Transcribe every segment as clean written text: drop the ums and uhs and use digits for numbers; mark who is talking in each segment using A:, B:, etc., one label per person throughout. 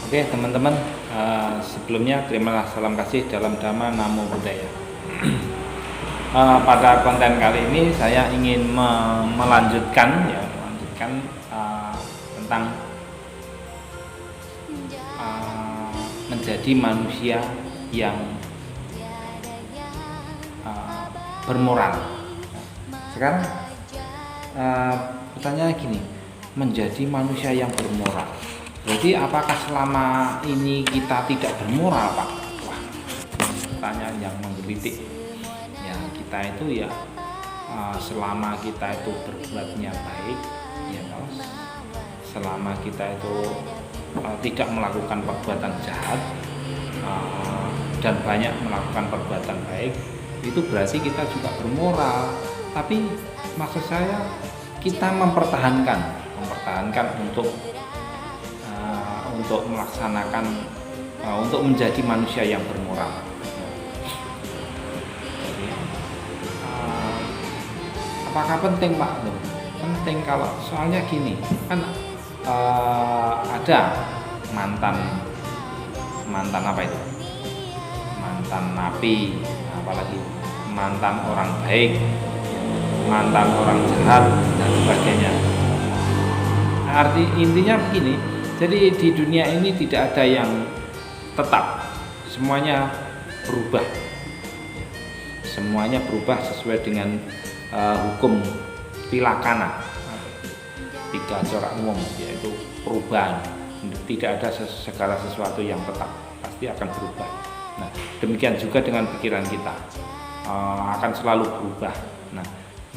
A: Oke teman-teman, sebelumnya terimalah salam kasih dalam Dhamma Namo Buddhaya. Pada konten kali ini saya ingin melanjutkan tentang menjadi manusia yang bermoral. Sekarang pertanyaannya gini, menjadi manusia yang bermoral. Berarti apakah selama ini kita tidak bermoral, Pak? Wah, pertanyaan yang menggelitik. Ya, kita itu selama kita itu berbuatnya baik, ya toh. Selama kita itu tidak melakukan perbuatan jahat dan banyak melakukan perbuatan baik, itu berarti kita juga bermoral. Tapi maksud saya kita mempertahankan untuk melaksanakan untuk menjadi manusia yang bermoral. Apakah penting, Pak? Penting, kalau soalnya gini kan, ada mantan apa itu, mantan napi, apalagi mantan orang baik, mantan orang jahat dan sebagainya. Intinya begini, jadi di dunia ini tidak ada yang tetap, semuanya berubah sesuai dengan hukum tilakana, 3 corak umum, yaitu perubahan. Tidak ada segala sesuatu yang tetap, pasti akan berubah. Nah, demikian juga dengan pikiran kita, akan selalu berubah. Nah,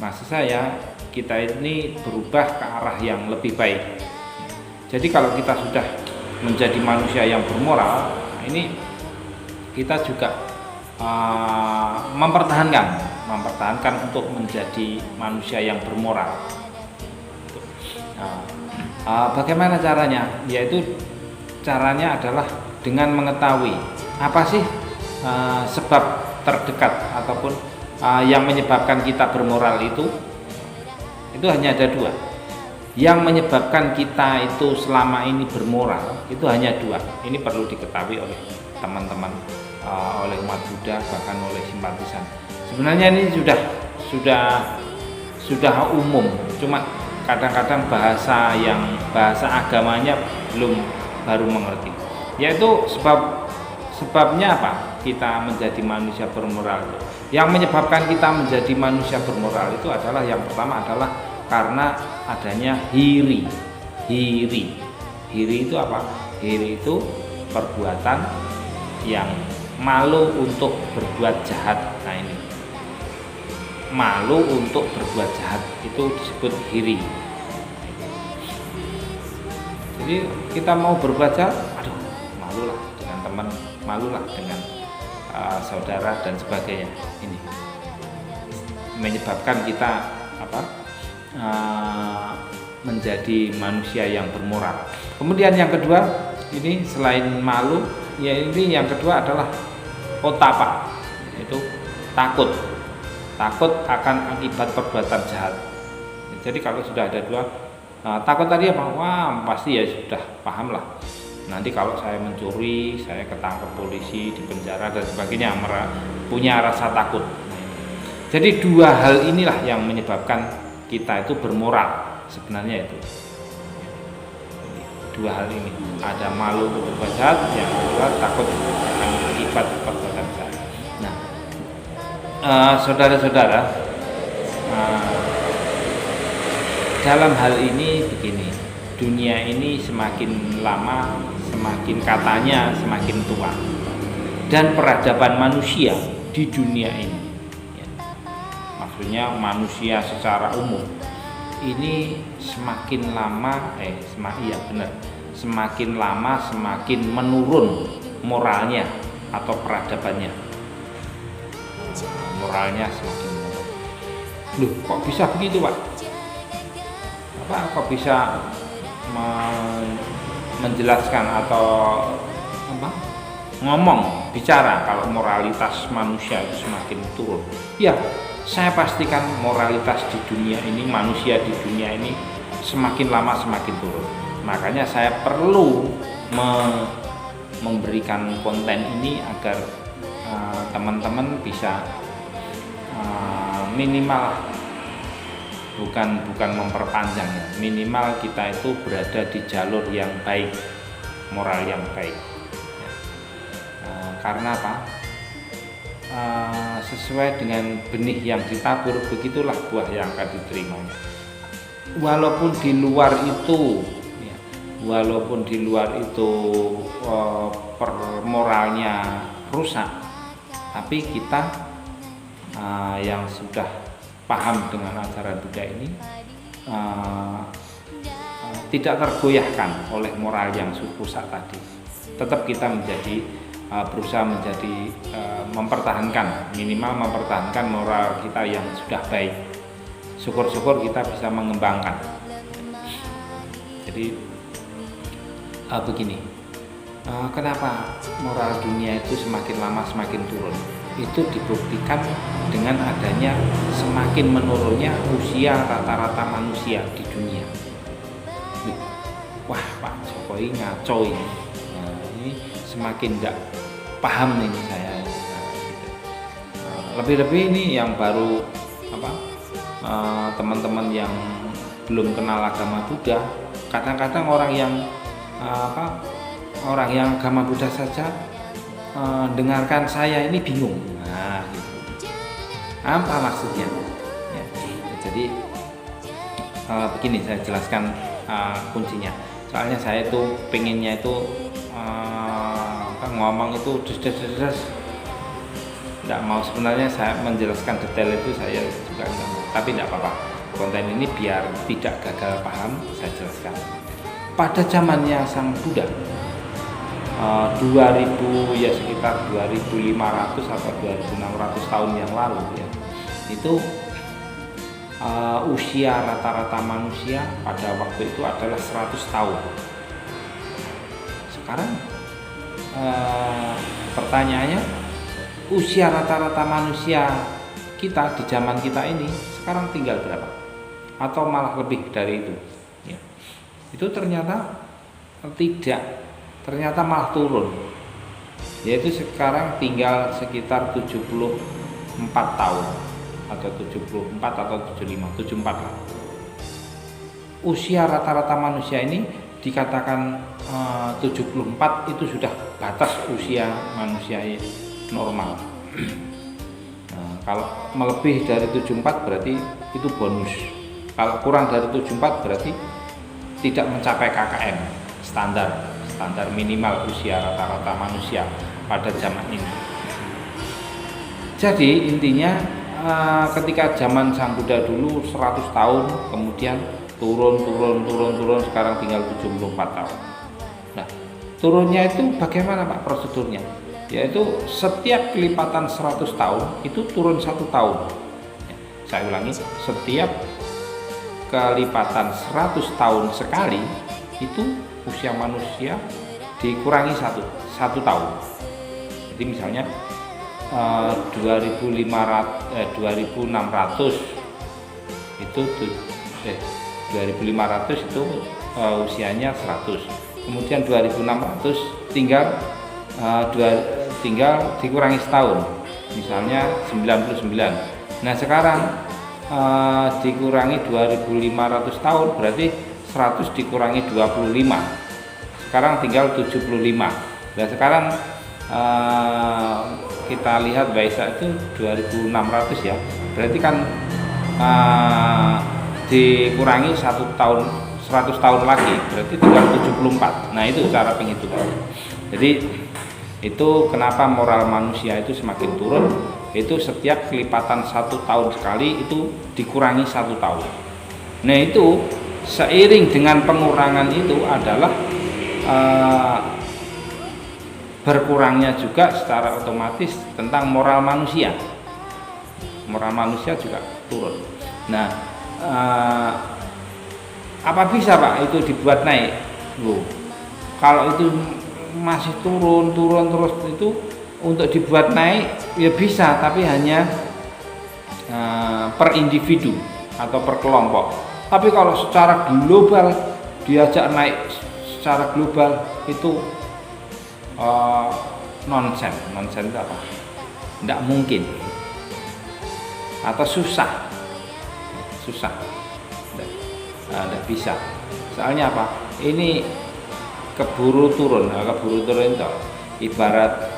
A: maksud saya kita ini berubah ke arah yang lebih baik. Jadi kalau kita sudah menjadi manusia yang bermoral, ini kita juga mempertahankan untuk menjadi manusia yang bermoral. Bagaimana caranya? Yaitu caranya adalah dengan mengetahui apa sih sebab terdekat ataupun yang menyebabkan kita bermoral itu hanya ada 2. Yang menyebabkan kita itu selama ini bermoral itu hanya 2. Ini perlu diketahui oleh teman-teman, oleh umat Buddha, bahkan oleh simpatisan. Sebenarnya ini sudah umum, cuma kadang-kadang bahasa agamanya baru mengerti. Yaitu sebabnya apa? Kita menjadi manusia bermoral. Yang menyebabkan kita menjadi manusia bermoral itu adalah, yang pertama adalah karena adanya hiri. Hiri itu apa? Hiri itu perbuatan yang malu untuk berbuat jahat. Nah, ini malu untuk berbuat jahat itu disebut hiri. Jadi kita mau berbuat jahat, aduh, malulah dengan teman, malulah dengan saudara dan sebagainya. Ini menyebabkan kita menjadi manusia yang bermoral. Kemudian yang kedua, ini selain malu, ini yang kedua adalah otapa, itu takut akan akibat perbuatan jahat. Jadi kalau sudah ada 2, takut tadi apa? Wah, pasti ya sudah paham lah. Nanti kalau saya mencuri, saya ketangkep polisi, dipenjara dan sebagainya, punya rasa takut. Jadi 2 hal inilah yang menyebabkan kita itu bermoral sebenarnya itu. 2 hal ini, ada malu untuk berbuat jahat, yang kedua takut akan akibat perbuatan jahat. Nah, saudara-saudara, dalam hal ini begini, dunia ini semakin lama katanya semakin tua, dan peradaban manusia di dunia ini, maksudnya manusia secara umum ini semakin lama semakin lama semakin menurun moralnya atau peradabannya. Moralnya semakin menurun. Loh, kok bisa begitu, Pak? Kok bisa menjelaskan atau bicara kalau moralitas manusia itu semakin turun? Ya, saya pastikan moralitas di dunia ini, manusia di dunia ini semakin lama semakin turun. Makanya saya perlu memberikan konten ini agar teman-teman bisa minimal, bukan memperpanjang ya, minimal kita itu berada di jalur yang baik, moral yang baik. Karena apa? Sesuai dengan benih yang ditabur, begitulah buah yang akan diterimanya. Walaupun di luar itu moralnya rusak, tapi kita yang sudah paham dengan ajaran Buddha ini tidak tergoyahkan oleh moral yang rusak tadi. Tetap kita berusaha menjadi minimal mempertahankan moral kita yang sudah baik. Syukur-syukur kita bisa mengembangkan. Jadi begini, kenapa moral dunia itu semakin lama semakin turun? Itu dibuktikan dengan adanya semakin menurunnya usia rata-rata manusia di dunia. Wah, Pak Jokowi ngaco ini. Nah, ini semakin enggak paham nih saya. Lebih-lebih ini yang baru teman-teman yang belum kenal agama Buddha, kadang-kadang orang yang agama Buddha saja dengarkan saya ini bingung. Nah, gitu. Apa maksudnya? Ya, jadi begini saya jelaskan kuncinya. Soalnya saya itu pengennya itu ngomong itu des, tidak mau. Sebenarnya saya menjelaskan detail itu saya juga enggak mau, tapi tidak apa-apa. Konten ini biar tidak gagal paham, saya jelaskan. Pada zamannya Sang Buddha, 2000 ya sekitar 2500 atau 2600 tahun yang lalu ya, itu usia rata-rata manusia pada waktu itu adalah 100 tahun. Sekarang pertanyaannya, usia rata-rata manusia kita di zaman kita ini sekarang tinggal berapa? Atau malah lebih dari itu ya. Itu ternyata tidak, ternyata malah turun, yaitu sekarang tinggal sekitar 74 tahun atau 74 atau 74 lah. Usia rata-rata manusia ini dikatakan 74 itu sudah batas usia manusia normal. Nah, kalau melebih dari 74 berarti itu bonus. Kalau kurang dari 74 berarti tidak mencapai KKM, standar minimal usia rata-rata manusia pada zaman ini. Jadi intinya ketika zaman Sang Buddha dulu 100 tahun, kemudian turun sekarang tinggal 74 tahun. Nah, turunnya itu bagaimana Pak prosedurnya? Yaitu setiap kelipatan 100 tahun itu turun 1 tahun. Saya ulangi, setiap kelipatan 100 tahun sekali itu usia manusia dikurangi 1 tahun. Jadi misalnya 2600 itu 2500 itu usianya 100. Kemudian 2600 tinggal dikurangi setahun, misalnya 99. Nah sekarang dikurangi 2500 tahun berarti 100 dikurangi 25, sekarang tinggal 75. Nah sekarang kita lihat Waisak itu 2600 ya, berarti kan dikurangi 1 tahun, 100 tahun lagi berarti tinggal 74. Nah itu cara penghitungan. Jadi itu kenapa moral manusia itu semakin turun, itu setiap kelipatan 1 tahun sekali itu dikurangi 1 tahun. Nah itu seiring dengan pengurangan itu adalah berkurangnya juga secara otomatis tentang moral manusia. Moral manusia juga turun. Nah apa bisa Pak itu dibuat naik? Kalau itu masih turun terus, itu untuk dibuat naik ya bisa, tapi hanya per individu atau per kelompok. Tapi kalau secara global diajak naik secara global itu nonsen itu apa? Tidak mungkin atau susah, tidak bisa. Soalnya apa? Ini keburu turun itu ibarat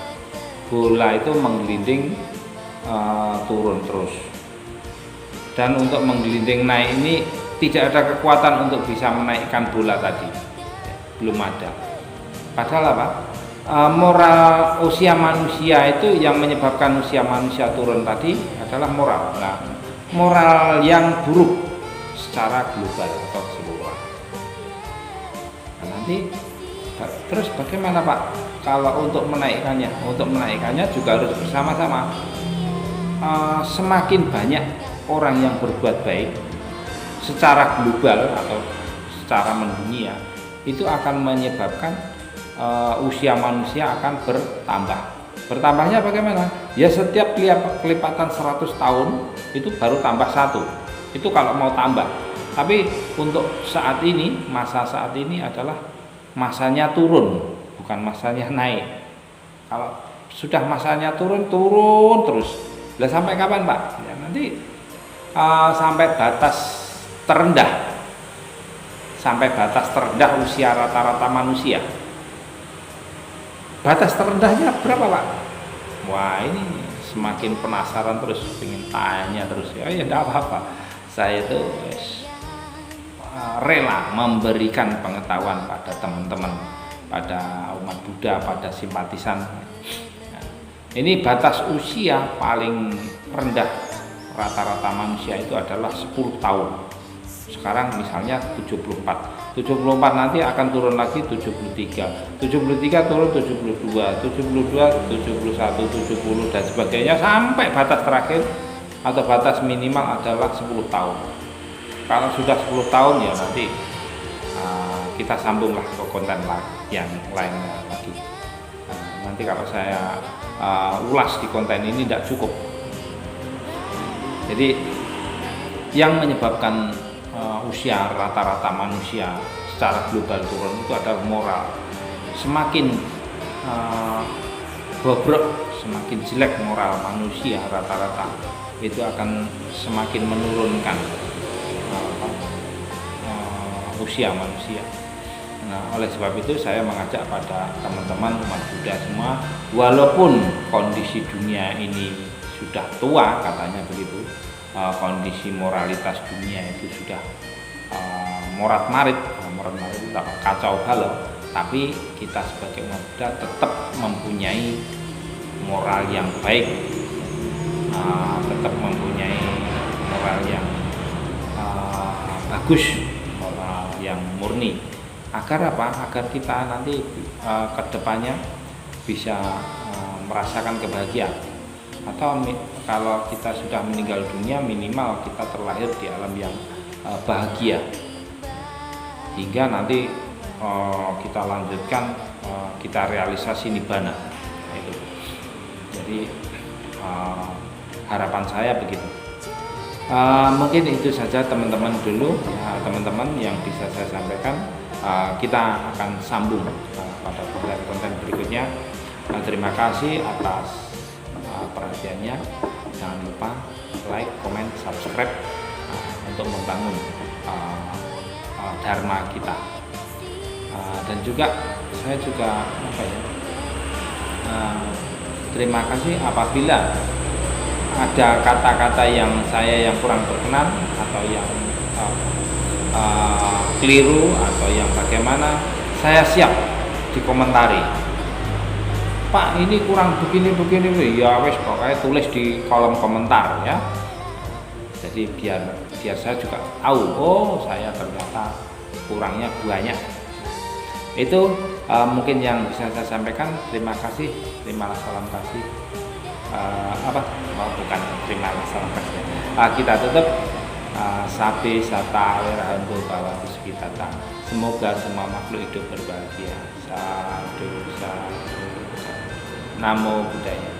A: bola itu menggelinding turun terus, dan untuk menggelinding naik ini tidak ada kekuatan untuk bisa menaikkan bola tadi, belum ada. Padahal apa? Moral usia manusia itu yang menyebabkan usia manusia turun tadi adalah moral. Nah, moral yang buruk secara global atau keseluruhan. Nah, nanti terus bagaimana Pak? Kalau untuk menaikkannya? Untuk menaikkannya juga harus bersama-sama. Semakin banyak orang yang berbuat baik secara global atau secara mendunia, itu akan menyebabkan usia manusia akan bertambah. Bertambahnya bagaimana? Ya setiap kelipatan 100 tahun itu baru tambah 1. Itu kalau mau tambah. Tapi untuk saat ini, masa saat ini adalah masanya turun, bukan masanya naik. Kalau sudah masanya turun terus. Lah sampai kapan Pak? Ya nanti sampai batas terendah. Sampai batas terendah usia rata-rata manusia. Batas terendahnya berapa Pak? Wah, ini semakin penasaran terus, ingin tanya terus. Ya enggak apa-apa. Saya itu rela memberikan pengetahuan pada teman-teman, pada umat Buddha, pada simpatisan. Ini batas usia paling rendah rata-rata manusia itu adalah 10 tahun. Sekarang misalnya 74 nanti akan turun lagi 73 turun 72 71 70 dan sebagainya, sampai batas terakhir atau batas minimal adalah 10 tahun. Kalau sudah 10 tahun ya nanti kita sambunglah ke konten yang lainnya lagi. Nanti kalau saya ulas di konten ini tidak cukup. Jadi yang menyebabkan usia rata-rata manusia secara global turun itu adalah moral. Semakin bobrok, semakin jelek moral manusia rata-rata, itu akan semakin menurunkan usia manusia. Nah, oleh sebab itu saya mengajak pada teman-teman umat Buddha semua, walaupun kondisi dunia ini sudah tua katanya begitu, kondisi moralitas dunia itu sudah morat-marit itu kacau balau, tapi kita sebagai umat Buddha tetap mempunyai moral yang baik, tetap mempunyai moral yang bagus, moral yang murni. Agar apa? Agar kita nanti kedepannya bisa merasakan kebahagiaan. Atau kalau kita sudah meninggal dunia, minimal kita terlahir di alam yang bahagia, hingga nanti kita lanjutkan, kita realisasi nibbana. Itu. Jadi harapan saya begitu. Mungkin itu saja teman-teman dulu, ya, teman-teman yang bisa saya sampaikan. Kita akan sambung pada konten berikutnya. Terima kasih atas perhatiannya. Jangan lupa like, comment, subscribe untuk membangun dharma kita. Dan juga saya juga terima kasih apabila ada kata-kata yang saya yang kurang berkenan atau yang keliru atau yang bagaimana, saya siap dikomentari. Pak, ini kurang begini, ya wes pokoknya tulis di kolom komentar ya. Jadi biar saya juga tahu, oh saya ternyata kurangnya banyak. Itu mungkin yang bisa saya sampaikan. Terima kasih, terimalah salam kasih. Bukan terimalah salam kasih. Kita tutup. Sabe sata werahanto bawatu sukitata. Semoga semua makhluk hidup berbahagia. Sadu, sadu, sadu. Namo Buddhaya.